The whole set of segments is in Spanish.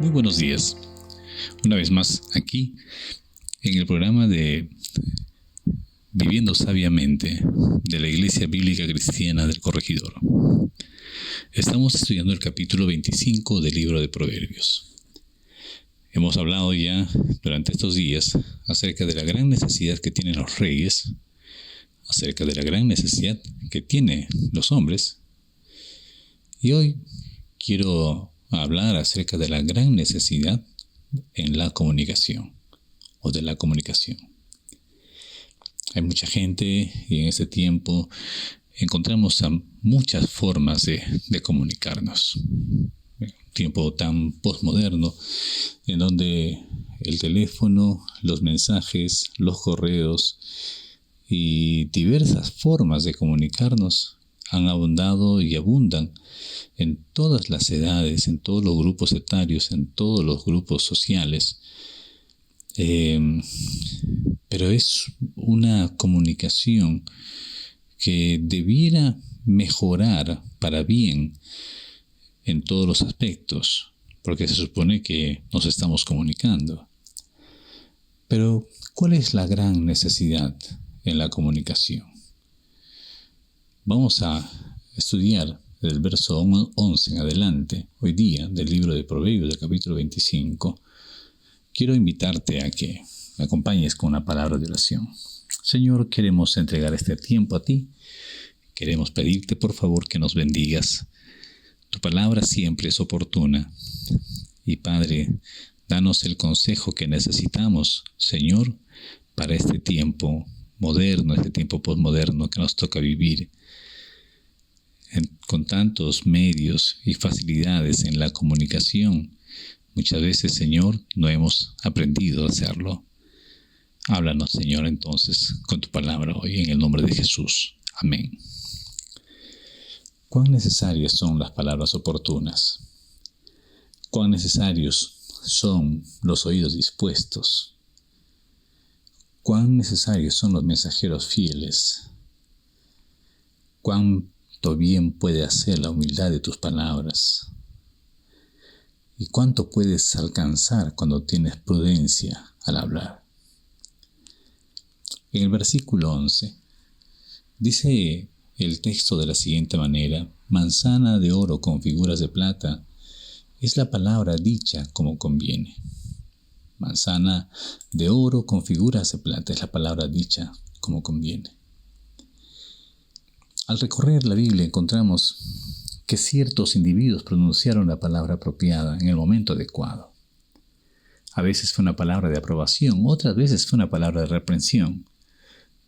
Muy buenos días. Una vez más aquí en el programa de Viviendo Sabiamente de la Iglesia Bíblica Cristiana del Corregidor. Estamos estudiando el capítulo 25 del libro de Proverbios. Hemos hablado ya durante estos días acerca de la gran necesidad que tienen los reyes, acerca de la gran necesidad que tienen los hombres. Y hoy quiero hablar acerca de la gran necesidad en la comunicación o de la comunicación. Hay mucha gente y en este tiempo encontramos muchas formas de comunicarnos. Un tiempo tan postmoderno en donde el teléfono, los mensajes, los correos y diversas formas de comunicarnos han abundado y abundan en todas las edades, en todos los grupos etarios, en todos los grupos sociales. Pero es una comunicación que debiera mejorar para bien en todos los aspectos, porque se supone que nos estamos comunicando. Pero, ¿cuál es la gran necesidad en la comunicación? Vamos a estudiar del verso 11 en adelante, hoy día, del libro de Proverbios, del capítulo 25. Quiero invitarte a que me acompañes con una palabra de oración. Señor, queremos entregar este tiempo a ti. Queremos pedirte, por favor, que nos bendigas. Tu palabra siempre es oportuna. Y, Padre, danos el consejo que necesitamos, Señor, para este tiempo moderno, este tiempo postmoderno que nos toca vivir. Con tantos medios y facilidades en la comunicación, muchas veces, Señor, no hemos aprendido a hacerlo. Háblanos, Señor, entonces, con tu palabra hoy, en el nombre de Jesús. Amén. ¿Cuán necesarias son las palabras oportunas? ¿Cuán necesarios son los oídos dispuestos? ¿Cuán necesarios son los mensajeros fieles? ¿Cuánto bien puede hacer la humildad de tus palabras? ¿Y cuánto puedes alcanzar cuando tienes prudencia al hablar? En el versículo 11, dice el texto de la siguiente manera: manzana de oro con figuras de plata es la palabra dicha como conviene. Manzana de oro con figuras de plata es la palabra dicha como conviene. Al recorrer la Biblia encontramos que ciertos individuos pronunciaron la palabra apropiada en el momento adecuado. A veces fue una palabra de aprobación, otras veces fue una palabra de reprensión.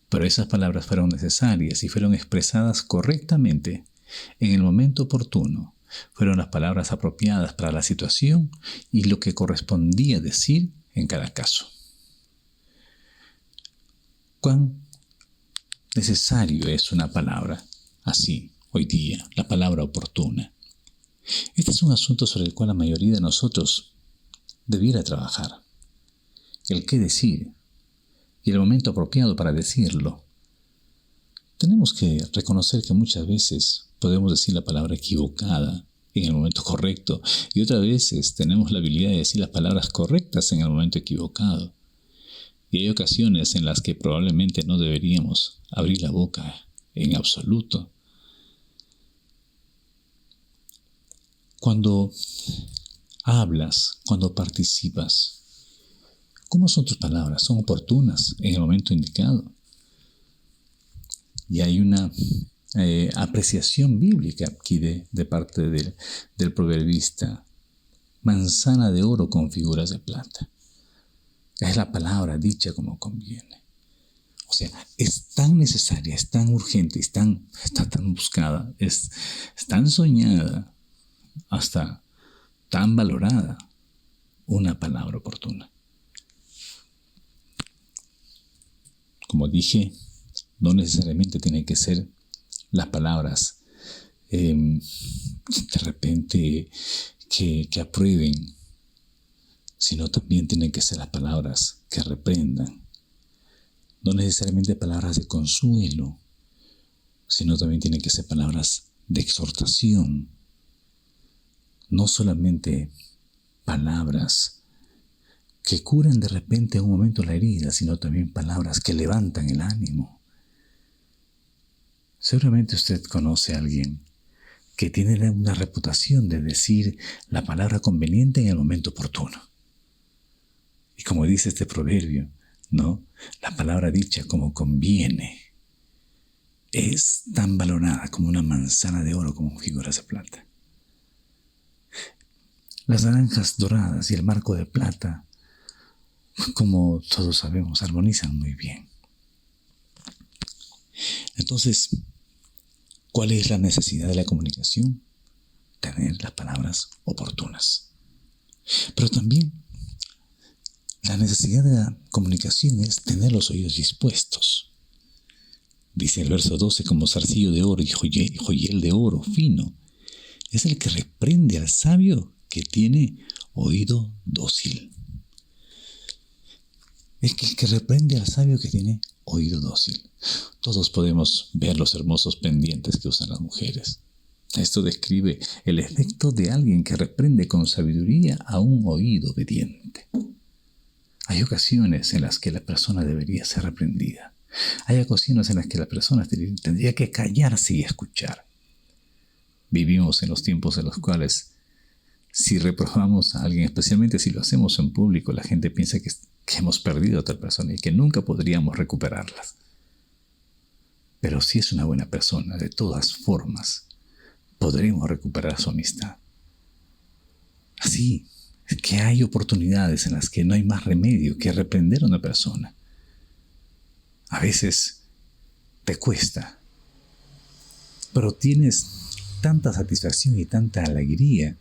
Pero esas palabras fueron necesarias y fueron expresadas correctamente en el momento oportuno. Fueron las palabras apropiadas para la situación y lo que correspondía decir en cada caso. ¿Cuán necesario es una palabra así hoy día, la palabra oportuna? Este es un asunto sobre el cual la mayoría de nosotros debiera trabajar. El qué decir y el momento apropiado para decirlo. Tenemos que reconocer que muchas veces podemos decir la palabra equivocada en el momento correcto y otras veces tenemos la habilidad de decir las palabras correctas en el momento equivocado. Y hay ocasiones en las que probablemente no deberíamos abrir la boca en absoluto. Cuando hablas, cuando participas, ¿cómo son tus palabras? ¿Son oportunas en el momento indicado? Y hay una apreciación bíblica aquí de parte del proverbista. Manzana de oro con figuras de plata. Es la palabra dicha como conviene. O sea, es tan necesaria, es tan urgente, está tan buscada, es tan soñada, hasta tan valorada, una palabra oportuna. Como dije, no necesariamente tienen que ser las palabras de repente que aprueben, sino también tienen que ser las palabras que reprendan. No necesariamente palabras de consuelo, sino también tienen que ser palabras de exhortación. No solamente palabras que curan de repente en un momento la herida, sino también palabras que levantan el ánimo. Seguramente usted conoce a alguien que tiene una reputación de decir la palabra conveniente en el momento oportuno. Y como dice este proverbio, ¿no? La palabra dicha como conviene es tan valorada como una manzana de oro, como figuras de plata. Las naranjas doradas y el marco de plata, como todos sabemos, armonizan muy bien. Entonces, ¿cuál es la necesidad de la comunicación? Tener las palabras oportunas. Pero también la necesidad de la comunicación es tener los oídos dispuestos. Dice el verso 12, como zarcillo de oro y joyel de oro fino, es el que reprende al sabio que tiene oído dócil. Es que el que reprende al sabio que tiene oído dócil. Todos podemos ver los hermosos pendientes que usan las mujeres. Esto describe el efecto de alguien que reprende con sabiduría a un oído obediente. Hay ocasiones en las que la persona debería ser reprendida. Hay ocasiones en las que la persona tendría que callarse y escuchar. Vivimos en los tiempos en los cuales si reprobamos a alguien, especialmente si lo hacemos en público, la gente piensa que hemos perdido a otra persona y que nunca podríamos recuperarlas. Pero si es una buena persona, de todas formas, podremos recuperar su amistad. Así que hay oportunidades en las que no hay más remedio que reprender a una persona. A veces te cuesta, pero tienes tanta satisfacción y tanta alegría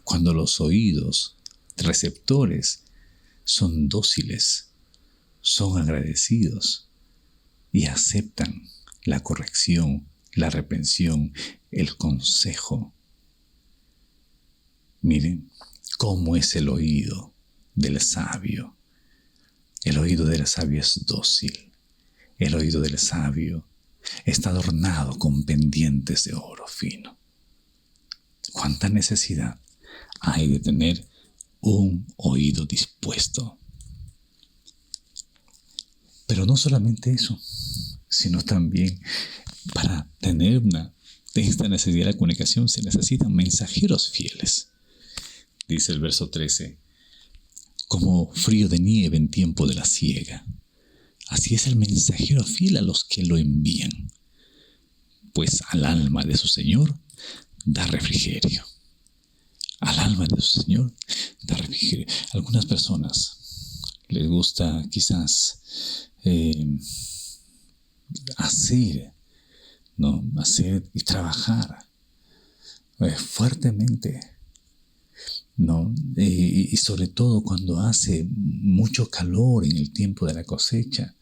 cuando los oídos receptores son dóciles, son agradecidos y aceptan la corrección, la reprensión, el consejo. Miren cómo es el oído del sabio. El oído del sabio es dócil. El oído del sabio está adornado con pendientes de oro fino. ¿Cuánta necesidad hay de tener un oído dispuesto? Pero no solamente eso, sino también para tener esta necesidad de comunicación se necesitan mensajeros fieles. Dice el verso 13, como frío de nieve en tiempo de la siega. Así es el mensajero fiel a los que lo envían, pues al alma de su Señor da refrigerio. Al alma de su Señor da refrigerio. A algunas personas les gusta quizás hacer y trabajar fuertemente, ¿no? Y sobre todo cuando hace mucho calor en el tiempo de la cosecha,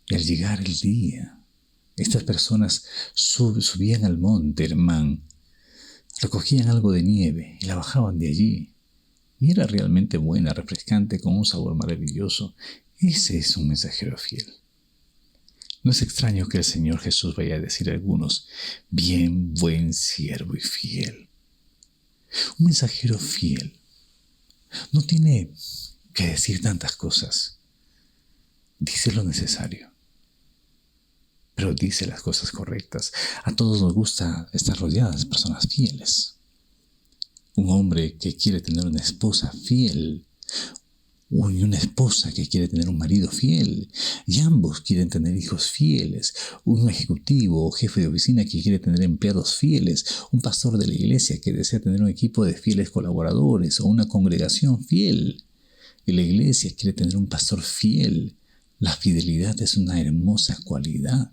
y al llegar el día, estas personas subían al monte Hermán, recogían algo de nieve y la bajaban de allí. Y era realmente buena, refrescante, con un sabor maravilloso. Ese es un mensajero fiel. No es extraño que el Señor Jesús vaya a decir a algunos, bien, buen siervo y fiel. Un mensajero fiel no tiene que decir tantas cosas. Dice lo necesario, pero dice las cosas correctas. A todos nos gusta estar rodeados de personas fieles. Un hombre que quiere tener una esposa fiel, y una esposa que quiere tener un marido fiel, y ambos quieren tener hijos fieles, un ejecutivo o jefe de oficina que quiere tener empleados fieles, un pastor de la iglesia que desea tener un equipo de fieles colaboradores o una congregación fiel, y la iglesia quiere tener un pastor fiel. La fidelidad es una hermosa cualidad.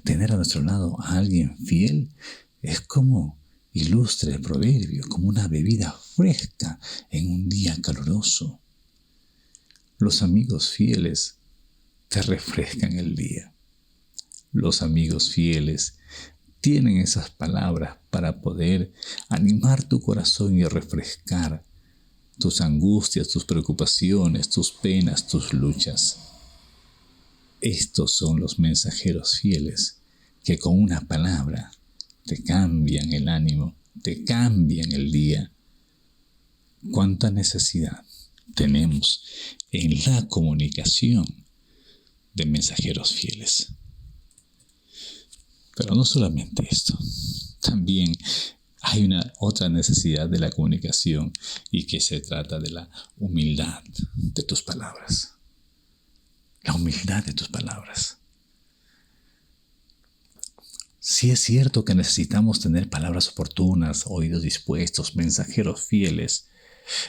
Tener a nuestro lado a alguien fiel es como ilustra el proverbio, como una bebida fresca en un día caluroso. Los amigos fieles te refrescan el día. Los amigos fieles tienen esas palabras para poder animar tu corazón y refrescar tus angustias, tus preocupaciones, tus penas, tus luchas. Estos son los mensajeros fieles que con una palabra te cambian el ánimo, te cambian el día. cuánta necesidad tenemos en la comunicación de mensajeros fieles. Pero no solamente esto, también hay una otra necesidad de la comunicación, y que se trata de la humildad de tus palabras. La humildad de tus palabras. Sí es cierto que necesitamos tener palabras oportunas, oídos dispuestos, mensajeros fieles.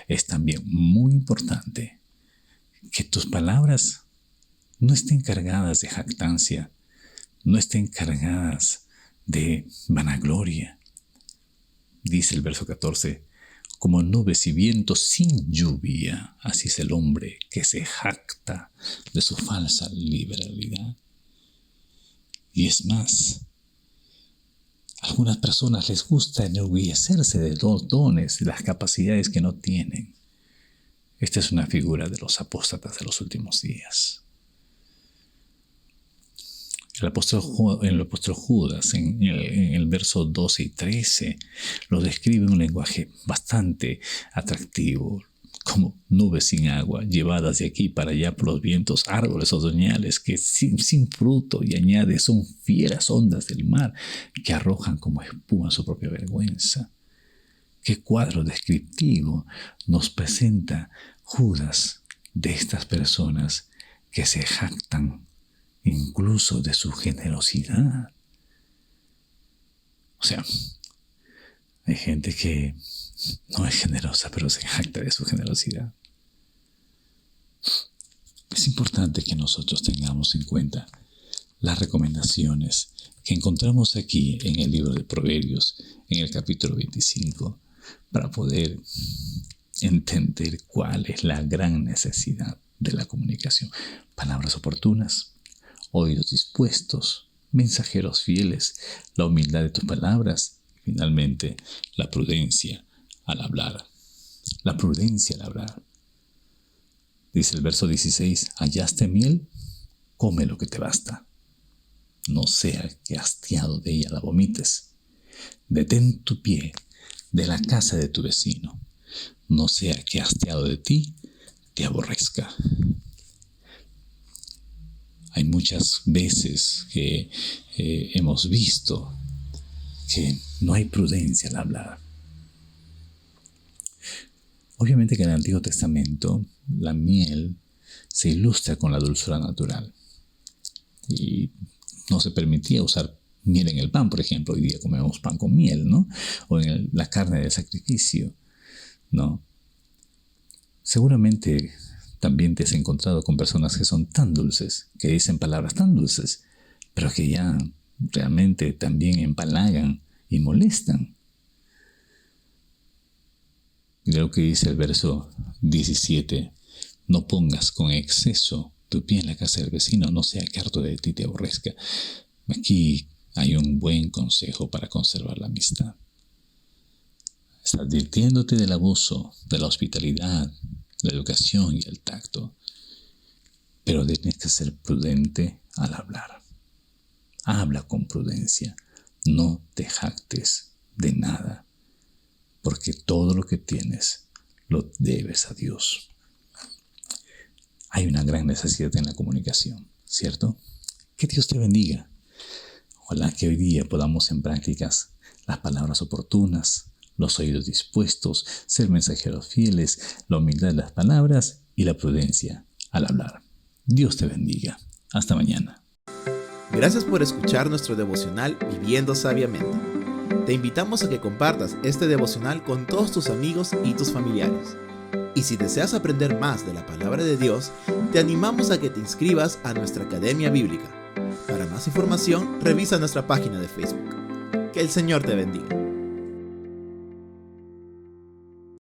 Es también muy importante que tus palabras no estén cargadas de jactancia, no estén cargadas de vanagloria. Dice el verso 14, como nubes y vientos sin lluvia, así es el hombre que se jacta de su falsa liberalidad. Y es más, a algunas personas les gusta enorgullecerse de los dones, de las capacidades que no tienen. Esta es una figura de los apóstatas de los últimos días. El apóstol Judas, en el verso 12 y 13, lo describe en un lenguaje bastante atractivo, como nubes sin agua, llevadas de aquí para allá por los vientos, árboles otoñales que sin fruto, y añade, son fieras ondas del mar que arrojan como espuma su propia vergüenza. ¿Qué cuadro descriptivo nos presenta Judas de estas personas que se jactan incluso de su generosidad? O sea, hay gente que no es generosa, pero se jacta de su generosidad. Es importante que nosotros tengamos en cuenta las recomendaciones que encontramos aquí en el libro de Proverbios, en el capítulo 25, para poder entender cuál es la gran necesidad de la comunicación. Palabras oportunas, oídos dispuestos, mensajeros fieles, la humildad de tus palabras, y finalmente la prudencia al hablar. La prudencia al hablar. Dice el verso 16, ¿hallaste miel? Come lo que te basta. No sea que hastiado de ella la vomites. Detén tu pie de la casa de tu vecino. No sea que hastiado de ti te aborrezca. Hay muchas veces que hemos visto que no hay prudencia al hablar. Obviamente que en el Antiguo Testamento la miel se ilustra con la dulzura natural. Y no se permitía usar miel en el pan, por ejemplo. Hoy día comemos pan con miel, ¿no? O en la carne del sacrificio, ¿no? Seguramente también te has encontrado con personas que son tan dulces, que dicen palabras tan dulces, pero que ya realmente también empalagan y molestan. Mira lo que dice el verso 17. No pongas con exceso tu pie en la casa del vecino, no sea que harto de ti te aborrezca. Aquí hay un buen consejo para conservar la amistad. Está advirtiéndote del abuso, de la hospitalidad, la educación y el tacto. Pero tienes que ser prudente al hablar. Habla con prudencia. No te jactes de nada, porque todo lo que tienes lo debes a Dios. Hay una gran necesidad en la comunicación, ¿cierto? Que Dios te bendiga. Ojalá que hoy día podamos en prácticas las palabras oportunas, los oídos dispuestos, ser mensajeros fieles, la humildad de las palabras y la prudencia al hablar. Dios te bendiga. Hasta mañana. Gracias por escuchar nuestro devocional Viviendo Sabiamente. Te invitamos a que compartas este devocional con todos tus amigos y tus familiares. Y si deseas aprender más de la palabra de Dios, te animamos a que te inscribas a nuestra Academia Bíblica. Para más información, revisa nuestra página de Facebook. Que el Señor te bendiga.